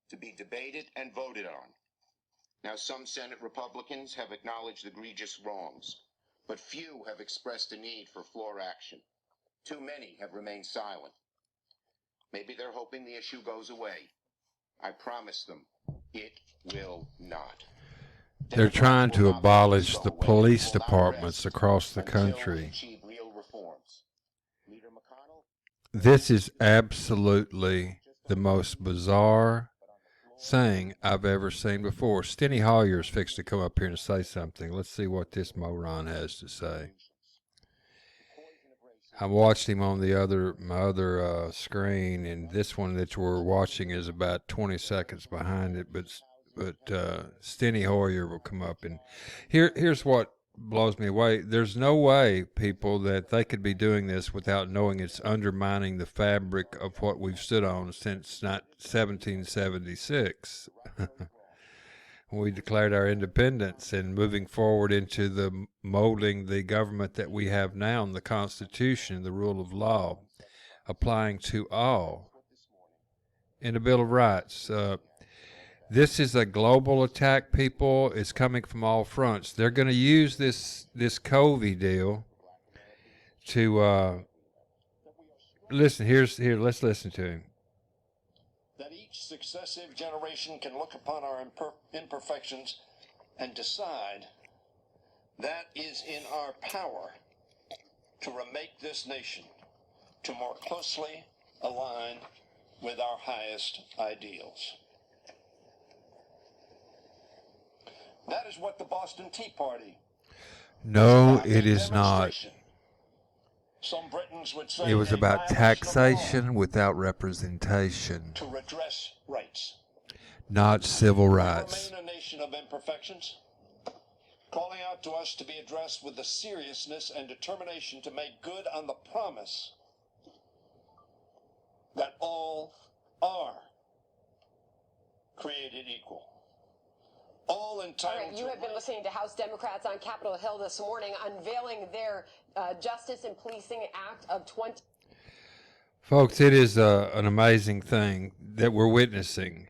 to be debated and voted on. Now, some Senate Republicans have acknowledged egregious wrongs, but few have expressed a need for floor action. Too many have remained silent. Maybe they're hoping the issue goes away. I promise them it will not. They're trying to abolish the police departments across the country. This is absolutely the most bizarre thing I've ever seen before. Steny Hoyer's fixed to come up here and say something. Let's see what this moron has to say. I watched him on my other screen, and this one that we're watching is about 20 seconds behind it. But Steny Hoyer will come up, and here's what blows me away. There's no way, people, that they could be doing this without knowing it's undermining the fabric of what we've stood on since 1776. We declared our independence and moving forward into the molding the government that we have now, and the Constitution, the rule of law, applying to all. In the Bill of Rights, this is a global attack, people. It's coming from all fronts. They're going to use this COVID deal to listen. Let's listen to him. That each successive generation can look upon our imperfections and decide that is in our power to remake this nation to more closely align with our highest ideals. That is what the Boston Tea Party. No, it is not. Some Britons would say it was about taxation without representation. To redress rights. Not civil rights. Remain a nation of imperfections, calling out to us to be addressed with the seriousness and determination to make good on the promise that all are created equal. All entitled. You have been listening to House Democrats on Capitol Hill this morning unveiling their Justice and Policing Act of 20. Folks, it is an amazing thing that we're witnessing.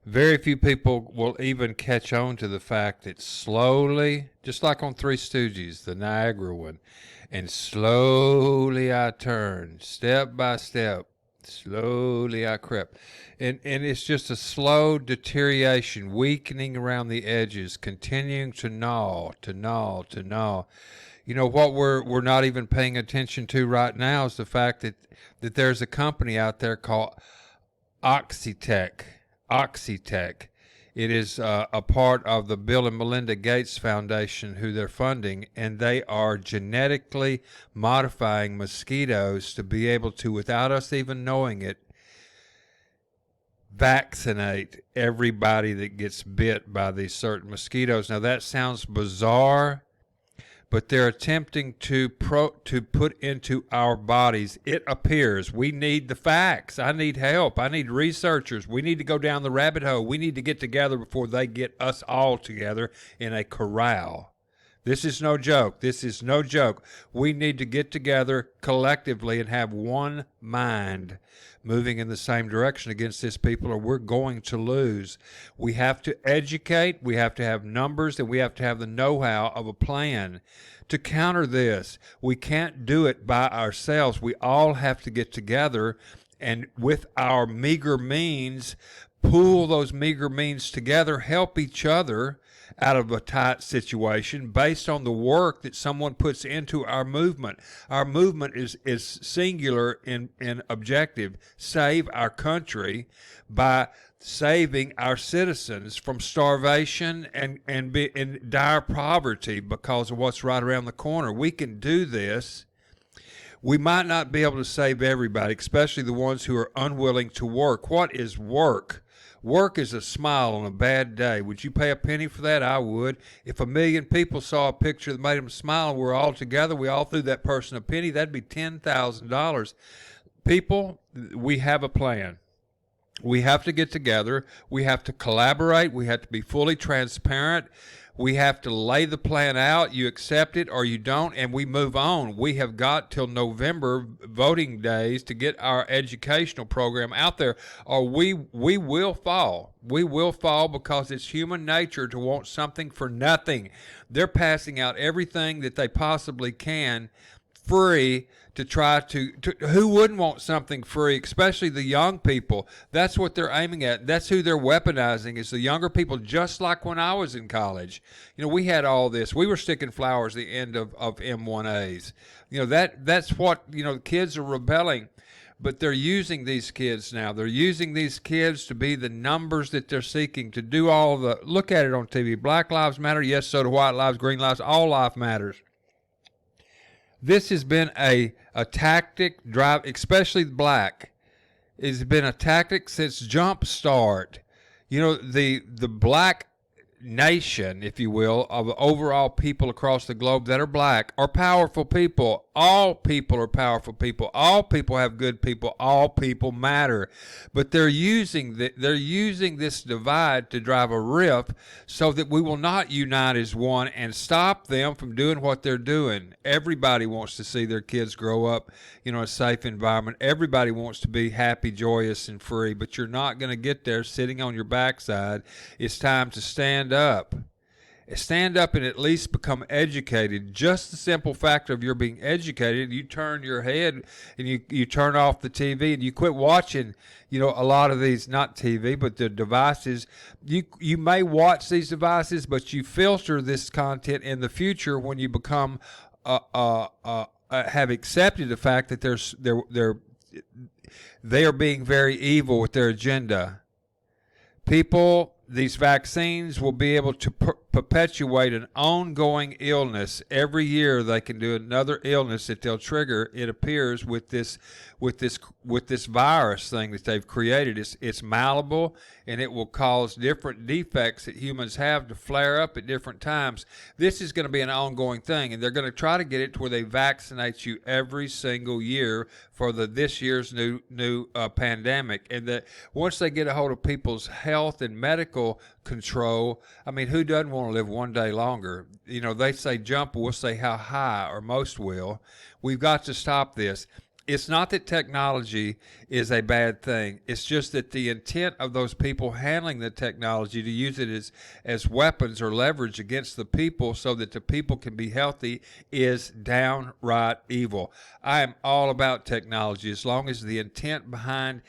Very few people will even catch on to the fact that slowly, just like on Three Stooges, the Niagara one, and slowly I turned, step by step, slowly I crept. And it's just a slow deterioration, weakening around the edges, continuing to gnaw. You know, what we're not even paying attention to right now is the fact that there's a company out there called Oxitec. It is a part of the Bill and Melinda Gates Foundation, who they're funding, and they are genetically modifying mosquitoes to be able to, without us even knowing it, vaccinate everybody that gets bit by these certain mosquitoes. Now, that sounds bizarre, but they're attempting to put into our bodies. It appears we need the facts. I need help. I need researchers. We need to go down the rabbit hole. We need to get together before they get us all together in a corral. This is no joke. This is no joke. We need to get together collectively and have one mind moving in the same direction against this people, or we're going to lose. We have to educate, we have to have numbers, and we have to have the know-how of a plan to counter this. We can't do it by ourselves. We all have to get together and with our meager means, pool those meager means together, help each other out of a tight situation based on the work that someone puts into our movement. Our movement is singular in objective: save our country by saving our citizens from starvation and be in dire poverty because of what's right around the corner. We can do this. We might not be able to save everybody, especially the ones who are unwilling to work. What is work? Work is a smile on a bad day. Would you pay a penny for that? I would. If 1 million people saw a picture that made them smile and we're all together, we all threw that person a penny, that'd be $10,000. People, we have a plan. We have to get together. We have to collaborate. We have to be fully transparent. We have to lay the plan out. You accept it or you don't, and we move on. We have got till November voting days to get our educational program out there, or we will fall. We will fall because it's human nature to want something for nothing. They're passing out everything that they possibly can free to try to who wouldn't want something free, especially the young people. That's what they're aiming at. That's who they're weaponizing, is the younger people, just like when I was in college. We had all this. We were sticking flowers at the end of M1As. That's what, the kids are rebelling. But they're using these kids now. They're using these kids to be the numbers that they're seeking, to do all the, look at it on TV. Black lives matter. Yes, so do white lives, green lives. All life matters. This has been a tactic drive, especially black. It's been a tactic since Jump Start. The black nation, if you will, of overall people across the globe that are black are powerful people. All people are powerful people. All people have good people. All people matter. But they're using this divide to drive a rift so that we will not unite as one and stop them from doing what they're doing. Everybody wants to see their kids grow up, in a safe environment. Everybody wants to be happy, joyous, and free, but you're not going to get there sitting on your backside. It's time to stand up. Stand up and at least become educated. Just the simple fact of you're being educated, you turn your head and you turn off the TV and you quit watching, a lot of these, not TV, but the devices. You may watch these devices, but you filter this content in the future when you become have accepted the fact that they are being very evil with their agenda. These vaccines will be able to perpetuate an ongoing illness. Every year they can do another illness that they'll trigger, it appears, with this virus thing that they've created. It's malleable, and it will cause different defects that humans have to flare up at different times. This is going to be an ongoing thing, and they're going to try to get it to where they vaccinate you every single year for this year's new pandemic. And that once they get a hold of people's health and medical control, who doesn't want to live one day longer? They say jump, we'll say how high, or most will. We've got to stop this. It's not that technology is a bad thing. It's just that the intent of those people handling the technology to use it as weapons or leverage against the people so that the people can be healthy is downright evil. I am all about technology as long as the intent behind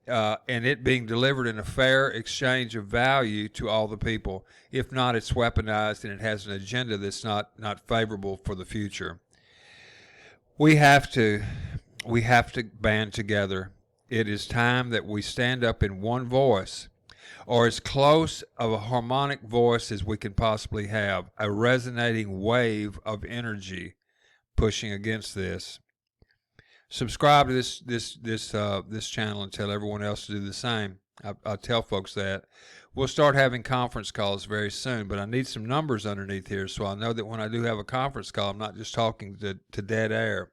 and it being delivered in a fair exchange of value to all the people. If not, it's weaponized and it has an agenda that's not favorable for the future. We have to band together. It is time that we stand up in one voice, or as close of a harmonic voice as we can possibly have, a resonating wave of energy pushing against this. Subscribe to this channel and tell everyone else to do the same. I'll tell folks that. We'll start having conference calls very soon, but I need some numbers underneath here so I know that when I do have a conference call, I'm not just talking to dead air.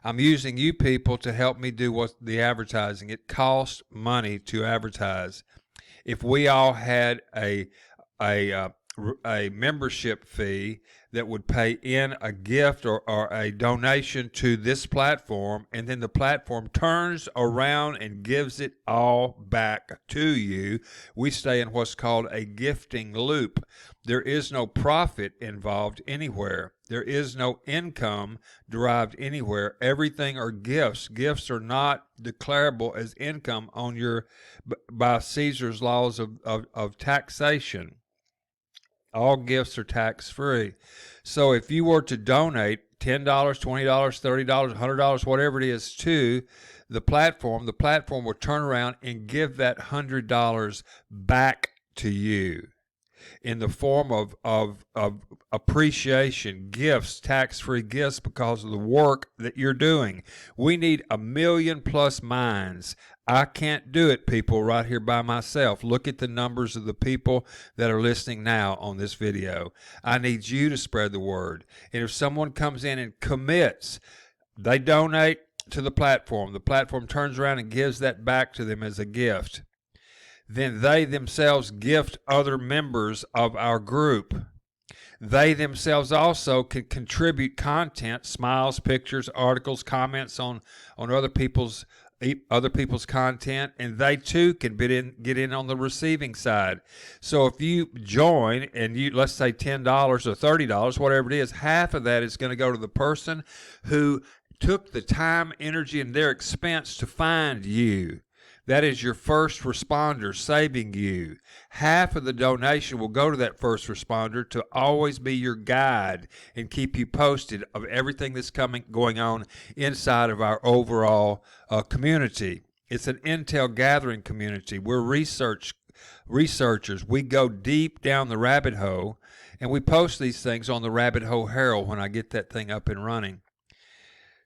I'm using you people to help me do what the advertising. It costs money to advertise. If we all had a membership fee that would pay in a gift or a donation to this platform, and then the platform turns around and gives it all back to you, we stay in what's called a gifting loop. There is no profit involved anywhere. There is no income derived anywhere. Everything are gifts. Gifts are not declarable as income by Caesar's laws of taxation. All gifts are tax-free. So if you were to donate $10, $20, $30, $100, whatever it is to the platform will turn around and give that $100 back to you in the form of appreciation, gifts, tax-free gifts because of the work that you're doing. We need 1 million plus minds. I can't do it, people, right here by myself. Look at the numbers of the people that are listening now on this video. I need you to spread the word. And if someone comes in and commits, they donate to the platform turns around and gives that back to them as a gift. then they themselves gift other members of our group. They themselves also can contribute content, smiles, pictures, articles, comments on other people's content, and they too can get in on the receiving side. So if you join and you, let's say $10 or $30, whatever it is, half of that is going to go to the person who took the time, energy, and their expense to find you. That is your first responder saving you. Half of the donation will go to that first responder to always be your guide and keep you posted of everything that's going on inside of our overall community. It's an intel gathering community. We're researchers. We go deep down the rabbit hole, and we post these things on the Rabbit Hole Herald when I get that thing up and running.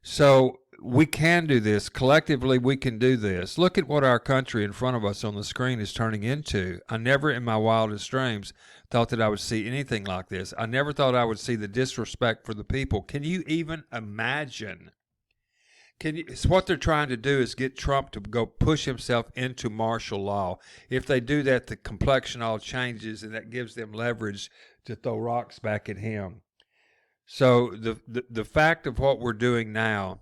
So we can do this. Collectively, we can do this. Look at what our country in front of us on the screen is turning into. I never in my wildest dreams thought that I would see anything like this. I never thought I would see the disrespect for the people. Can you even imagine? It's what they're trying to do is get Trump to go push himself into martial law. If they do that, the complexion all changes, and that gives them leverage to throw rocks back at him. So the fact of what we're doing now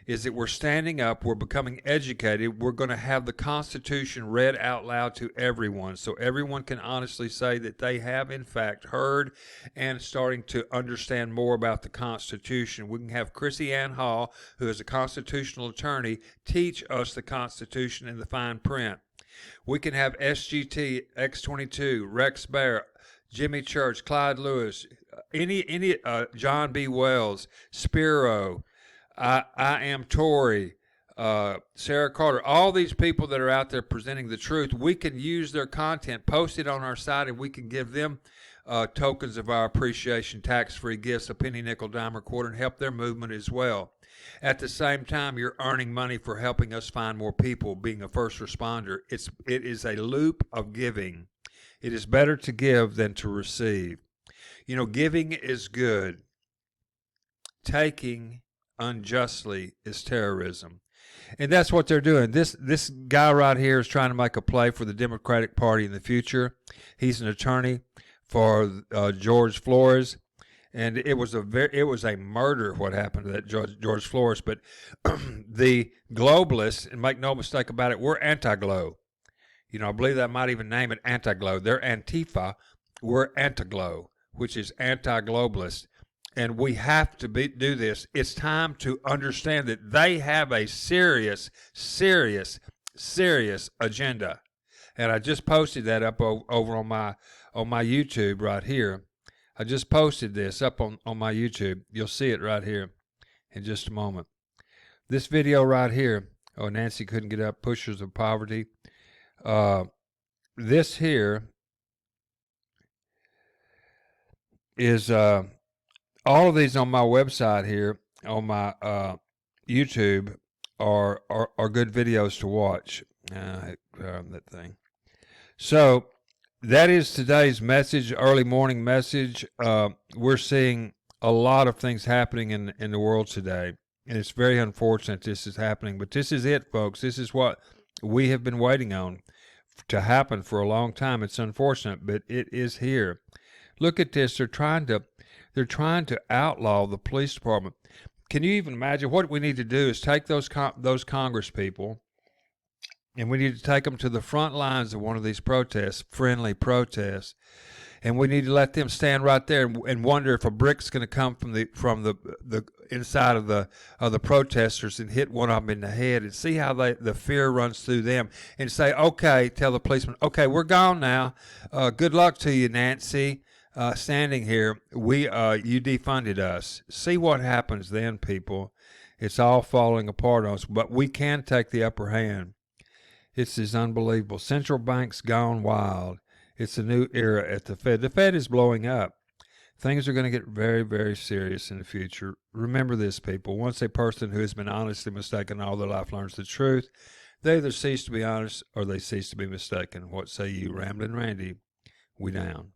is that we're standing up, we're becoming educated, we're going to have the Constitution read out loud to everyone, so everyone can honestly say that they have in fact heard and starting to understand more about the Constitution. We can have Chrissy Ann Hall, who is a constitutional attorney, teach us the Constitution in the fine print. We can have SGT, X22, Rex Bear, Jimmy Church, Clyde Lewis, any John B. Wells, Spiro, I am Tory, Sarah Carter, all these people that are out there presenting the truth. We can use their content, post it on our site, and we can give them tokens of our appreciation, tax-free gifts, a penny, nickel, dime, or quarter, and help their movement as well. At the same time, you're earning money for helping us find more people, being a first responder. It is a loop of giving. It is better to give than to receive. You know, giving is good. Taking unjustly is terrorism. And that's what they're doing. This guy right here is trying to make a play for the Democratic Party in the future. He's an attorney for George Flores, and it was a murder what happened to that George Flores. But the globalists, and make no mistake about it, we're anti-glow. You know, I believe that might even name it anti-glow. They're Antifa, we're anti-glow, which is anti-globalist. And we have to do this. It's time to understand that they have a serious, serious, serious agenda. And I just posted that up over on my YouTube right here. I just posted this up on my YouTube. You'll see it right here in just a moment. This video right here. Oh, Nancy couldn't get up. Pushers of Poverty. This here is all of these on my website here on my YouTube are good videos to watch. That thing. So that is today's message, early morning message. We're seeing a lot of things happening in the world today, and it's very unfortunate this is happening. But this is it, folks. This is what we have been waiting on to happen for a long time. It's unfortunate, but it is here. Look at this. They're trying to outlaw the police department. Can you even imagine? What we need to do is take those Congress people, and we need to take them to the front lines of one of these protests, friendly protests, and we need to let them stand right there and wonder if a brick's going to come from the inside of the protesters and hit one of them in the head, and see how the fear runs through them, and say, okay, tell the policeman, okay, we're gone now. Good luck to you, Nancy. Standing here, you defunded us. See what happens then, people. It's all falling apart on us, but we can take the upper hand. This is unbelievable. Central banks gone wild. It's a new era at the Fed. The Fed is blowing up. Things are going to get very, very serious in the future. Remember this, people. Once a person who has been honestly mistaken all their life learns the truth, they either cease to be honest or they cease to be mistaken. What say you, Ramblin' Randy? We down.